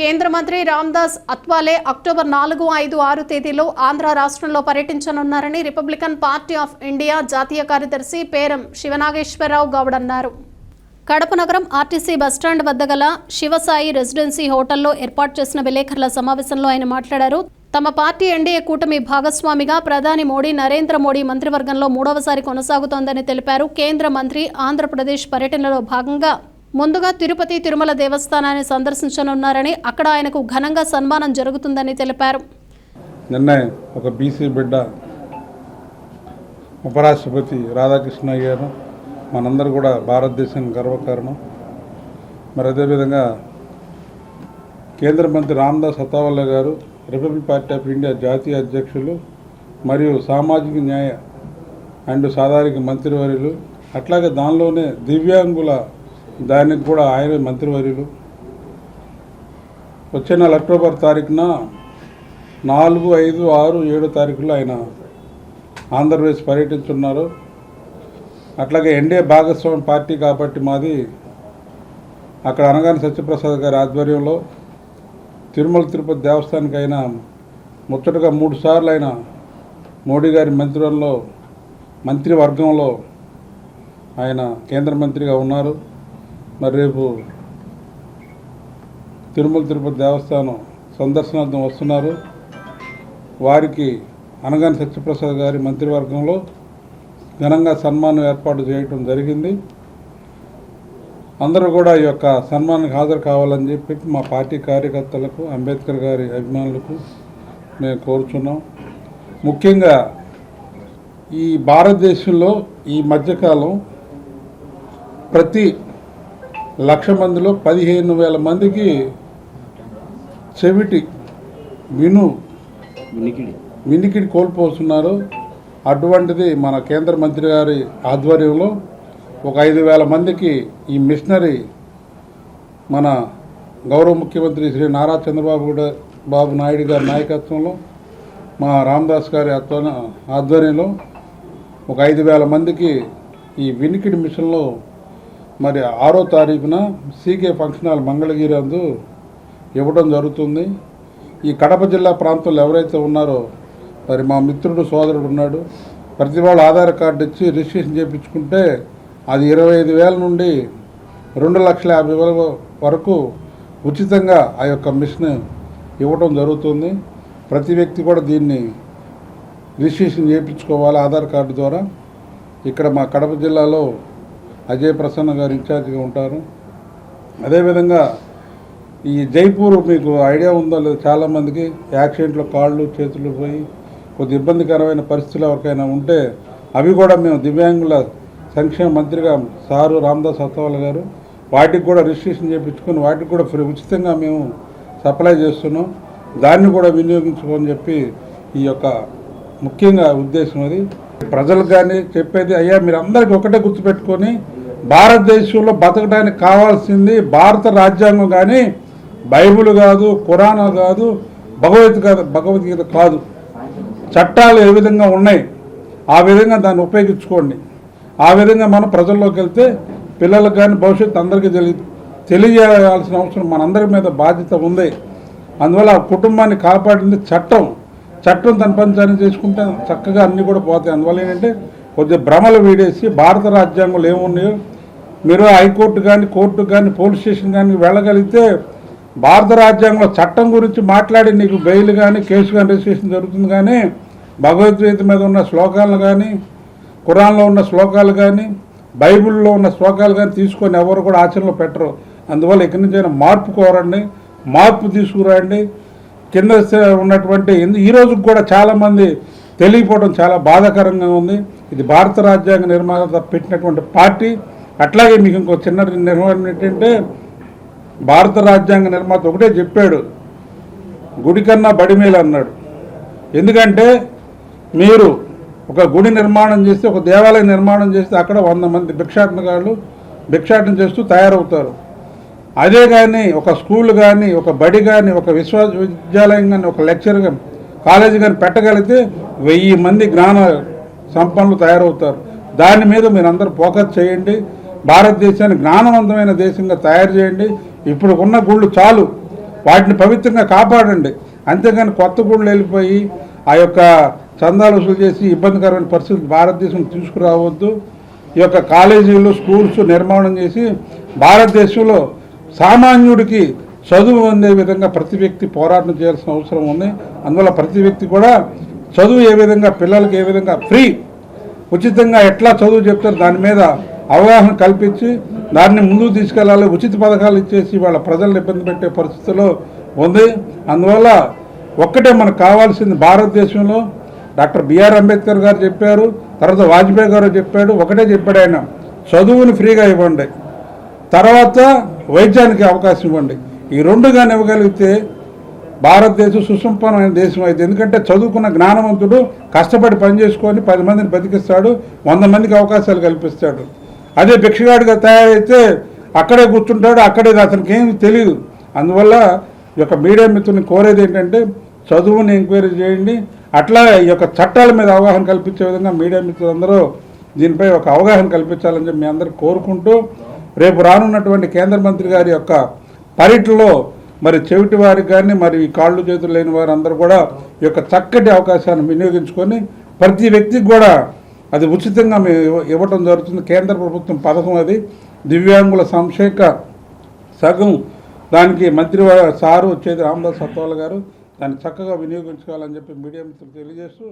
కేంద్ర మంత్రి రామ్దాస్ అత్వాలే అక్టోబర్ 4, 5, 6 తేదీలో ఆంధ్ర రాష్ట్రంలో పర్యటించనున్నారని రిపబ్లికన్ పార్టీ ఆఫ్ ఇండియా జాతీయ కార్యదర్శి పేరం శివనాగేశ్వరరావు గౌడ్ అన్నారు. కడప నగరం ఆర్టీసీ బస్టాండ్ వద్ద గల శివసాయి రెసిడెన్సీ హోటల్లో ఏర్పాటు చేసిన విలేకరుల సమావేశంలో ఆయన మాట్లాడారు. తమ పార్టీ ఎన్డీఏ కూటమి భాగస్వామిగా ప్రధాని మోడీ నరేంద్ర మోడీ మంత్రివర్గంలో 3వసారి కొనసాగుతోందని తెలిపారు. కేంద్ర మంత్రి ఆంధ్రప్రదేశ్ పర్యటనలో భాగంగా ముందుగా తిరుపతి తిరుమల దేవస్థానాన్ని సందర్శించనున్నారని, అక్కడ ఆయనకు ఘనంగా సన్మానం జరుగుతుందని తెలిపారు. నిన్న ఒక బీసీ బిడ్డ ఉపరాష్ట్రపతి రాధాకృష్ణ అయ్యారు. మనందరూ కూడా భారతదేశానికి గర్వకారణం. మరి అదేవిధంగా కేంద్ర మంత్రి రామ్దాస్ అత్వాలే గారు రిపబ్లిక్ పార్టీ ఆఫ్ ఇండియా జాతీయ అధ్యక్షులు మరియు సామాజిక న్యాయ అండ్ సాధారణ మంత్రివర్యులు, అట్లాగే దానిలోనే దివ్యాంగుల దానికి కూడా ఆయన మంత్రివర్యులు. వచ్చే నెల అక్టోబర్ తారీఖున 4, 5, 6, 7 తారీఖులో ఆయన ఆంధ్రప్రదేశ్ పర్యటించున్నారు. అట్లాగే ఎన్డీఏ భాగస్వామి పార్టీ కాబట్టి మాది అక్కడ అనగాని సత్యప్రసాద్ గారి ఆధ్వర్యంలో తిరుమల తిరుపతి దేవస్థానానికి అయినా ముచ్చటగా 3 సార్లు ఆయన మోడీ గారి మంత్రివర్గంలో ఆయన కేంద్ర మంత్రిగా ఉన్నారు. మరి రేపు తిరుమల తిరుపతి దేవస్థానం సందర్శనార్థం వస్తున్నారు. వారికి అనగాని సత్యప్రసాద్ గారి మంత్రివర్గంలో ఘనంగా సన్మానం ఏర్పాటు చేయడం జరిగింది. అందరూ కూడా ఈ యొక్క సన్మానానికి హాజరు కావాలని చెప్పి మా పార్టీ కార్యకర్తలకు, అంబేద్కర్ గారి అభిమానులకు మేము కోరుచున్నాం. ముఖ్యంగా ఈ భారతదేశంలో ఈ మధ్యకాలం ప్రతి 1,00,000 మందిలో 15,000 మందికి చెవిటి వినికిడి కోల్పోతున్నారు. అటువంటిది మన కేంద్ర మంత్రి గారి ఆధ్వర్యంలో ఒక 5,000 మందికి ఈ మిషనరీ మన గౌరవ ముఖ్యమంత్రి శ్రీ నారా చంద్రబాబు నాయుడు గారి నాయకత్వంలో మా రామ్దాస్ గారి ఆధ్వర్యంలో ఒక 5,000 మందికి ఈ వినికిడి మిషన్లో మరి 6వ తారీఖున సీకే ఫంక్షన్ హాల్ మంగళగిరి అందు ఇవ్వడం జరుగుతుంది. ఈ కడప జిల్లా ప్రాంతంలో ఎవరైతే ఉన్నారో మరి మా మిత్రుడు సోదరుడు ఉన్నాడు, ప్రతి వాళ్ళు ఆధార్ కార్డు ఇచ్చి రిజిస్ట్రేషన్ చేయించుకుంటే అది 25,000 నుండి 2,50,000 వరకు ఉచితంగా ఆ యొక్క మిషన్ ఇవ్వడం జరుగుతుంది. ప్రతి వ్యక్తి కూడా దీన్ని రిజిస్ట్రేషన్ చేయించుకోవాలి ఆధార్ కార్డు ద్వారా. ఇక్కడ మా కడప జిల్లాలో అజయ్ ప్రసన్న గారు ఇన్ఛార్జిగా ఉంటారు. అదేవిధంగా ఈ జైపూర్ మీకు ఐడియా ఉందో లేదో, చాలామందికి యాక్సిడెంట్లో కాళ్ళు చేతులు పోయి కొద్ది ఇబ్బందికరమైన పరిస్థితులు ఎవరికైనా ఉంటే అవి కూడా మేము దివ్యాంగుల సంక్షేమ మంత్రిగా సారు రామ్దాస్ అత్వాలే గారు వాటికి కూడా రిజిస్ట్రేషన్ చేయించుకొని వాటికి కూడా ఉచితంగా మేము సప్లై చేస్తున్నాం. దాన్ని కూడా వినియోగించుకోని చెప్పి ఈ యొక్క ముఖ్యంగా ఉద్దేశం. అది ప్రజలకు కానీ చెప్పేది, అయ్యా మీరు అందరికీ ఒకటే గుర్తుపెట్టుకొని భారతదేశంలో బతకడానికి కావాల్సింది భారత రాజ్యాంగం కానీ బైబిల్ కాదు, ఖురాన్ కాదు, భగవద్గీత కాదు. చట్టాలు ఏ విధంగా ఉన్నాయి ఆ విధంగా దాన్ని ఉపయోగించుకోండి. ఆ విధంగా మనం ప్రజల్లోకి వెళ్తే పిల్లలకు కానీ భవిష్యత్తు అందరికీ తెలియజేయాల్సిన అవసరం మనందరి మీద బాధ్యత ఉంది. అందువల్ల ఆ కుటుంబాన్ని కాపాడింది చట్టం తన పని చేసుకుంటే చక్కగా అన్నీ కూడా పోతాయి. అందువల్ల ఏంటంటే కొద్దిగా భ్రమలు వీడేసి భారత రాజ్యాంగంలో ఏమున్నాయో మీరు హైకోర్టు కానీ కోర్టు కానీ పోలీస్ స్టేషన్ కానీ వెళ్ళగలిగితే భారత రాజ్యాంగంలో చట్టం గురించి మాట్లాడి నీకు బెయిల్ కానీ కేసు కానీ రిజిస్ట్రేషన్ జరుగుతుంది. కానీ భగవద్గీత మీద ఉన్న శ్లోకాలను కానీ, ఖురాన్లో ఉన్న శ్లోకాలు కానీ, బైబిల్లో ఉన్న శ్లోకాలు కానీ తీసుకొని ఎవరు కూడా ఆచరణలో పెట్టరు. అందువల్ల ఎక్కడి నుంచైనా మార్పు కోరండి, మార్పు తీసుకురండి. కింద ఉన్నటువంటి ఈ రోజుకి కూడా చాలామంది తెలియకపోవడం చాలా బాధాకరంగా ఉంది. ఇది భారత రాజ్యాంగ నిర్మాత పెట్టినటువంటి పార్టీ. అట్లాగే మీకు ఇంకో చిన్న నిర్మాణం ఏంటంటే, భారత రాజ్యాంగ నిర్మాత ఒకటే చెప్పాడు, గుడి కన్నా బడి మేలు అన్నాడు. ఎందుకంటే మీరు ఒక గుడి నిర్మాణం చేస్తే, ఒక దేవాలయం నిర్మాణం చేస్తే అక్కడ 100 మంది భిక్షాటనగాళ్ళు భిక్షాటన చేస్తూ తయారవుతారు. అదే కానీ ఒక స్కూల్ కానీ, ఒక బడి కానీ, ఒక విశ్వవిద్యాలయం కానీ, ఒక లెక్చర్ కానీ, కాలేజీ కానీ పెట్టగలిగితే 1000 మంది జ్ఞాన సంపన్నులు తయారవుతారు. దాని మీద మీరు అందరూ ఫోకస్ చేయండి. భారతదేశాన్ని జ్ఞానవంతమైన దేశంగా తయారు చేయండి. ఇప్పుడు ఉన్న గుళ్ళు చాలు, వాటిని పవిత్రంగా కాపాడండి. అంతేగాని కొత్త గుళ్ళు వెళ్ళిపోయి ఆ యొక్క చందాలు వసూలు చేసి ఇబ్బందికరమైన పరిస్థితులు భారతదేశం తీసుకురావద్దు. ఈ యొక్క కాలేజీలు స్కూల్స్ నిర్మాణం చేసి భారతదేశంలో సామాన్యుడికి చదువు అందే విధంగా ప్రతి వ్యక్తి పోరాటం చేయాల్సిన అవసరం ఉంది. అందువల్ల ప్రతి వ్యక్తి కూడా చదువు ఏ విధంగా పిల్లలకి ఏ విధంగా ఫ్రీ ఉచితంగా ఎట్లా చదువు చెప్తారు దాని మీద అవగాహన కల్పించి దాన్ని ముందుకు తీసుకెళ్ళాలి. ఉచిత పథకాలు ఇచ్చేసి వాళ్ళ ప్రజలను ఇబ్బంది పెట్టే పరిస్థితిలో ఉంది. అందువల్ల ఒక్కటే మనకు కావాల్సింది భారతదేశంలో డాక్టర్ బిఆర్ అంబేద్కర్ గారు చెప్పారు, తర్వాత వాజ్పేయి గారు చెప్పాడు, ఒకటే చెప్పాడు ఆయన, చదువుని ఫ్రీగా ఇవ్వండి, తర్వాత వైద్యానికి అవకాశం ఇవ్వండి. ఈ రెండు కానీ ఇవ్వగలిగితే భారతదేశం సుసంపన్నమైన దేశం అయితే. ఎందుకంటే చదువుకున్న జ్ఞానవంతుడు కష్టపడి పనిచేసుకొని 10 మందిని బతికిస్తాడు, 100 మందికి అవకాశాలు కల్పిస్తాడు. అదే భిక్షగాడిగా తయారైతే అక్కడే కూర్చుంటాడు, అక్కడే అతనికి ఏమి తెలియదు. అందువల్ల ఈ యొక్క మీడియా మిత్రుని కోరేది ఏంటంటే చదువుని ఎంక్వైరీ చేయండి, అట్లా ఈ యొక్క చట్టాల మీద అవగాహన కల్పించే విధంగా మీడియా మిత్రులందరూ దీనిపై ఒక అవగాహన కల్పించాలని చెప్పి మీ అందరూ కోరుకుంటూ, రేపు రానున్నటువంటి కేంద్ర మంత్రి గారి యొక్క పర్యటనలో మరి చెవిటి వారికి కానీ మరి కాళ్ళు చేతులు లేని వారు అందరూ కూడా ఈ యొక్క చక్కటి అవకాశాన్ని వినియోగించుకొని ప్రతి వ్యక్తికి కూడా అది ఉచితంగా మేము ఇవ్వటం జరుగుతుంది. కేంద్ర ప్రభుత్వం పథకం అది, దివ్యాంగుల సంక్షేమ సగం దానికి మంత్రి సారు వచ్చేది రామదాస్ అత్వాల గారు, దాన్ని చక్కగా వినియోగించుకోవాలని చెప్పి మీడియా మిత్రులు తెలియజేస్తూ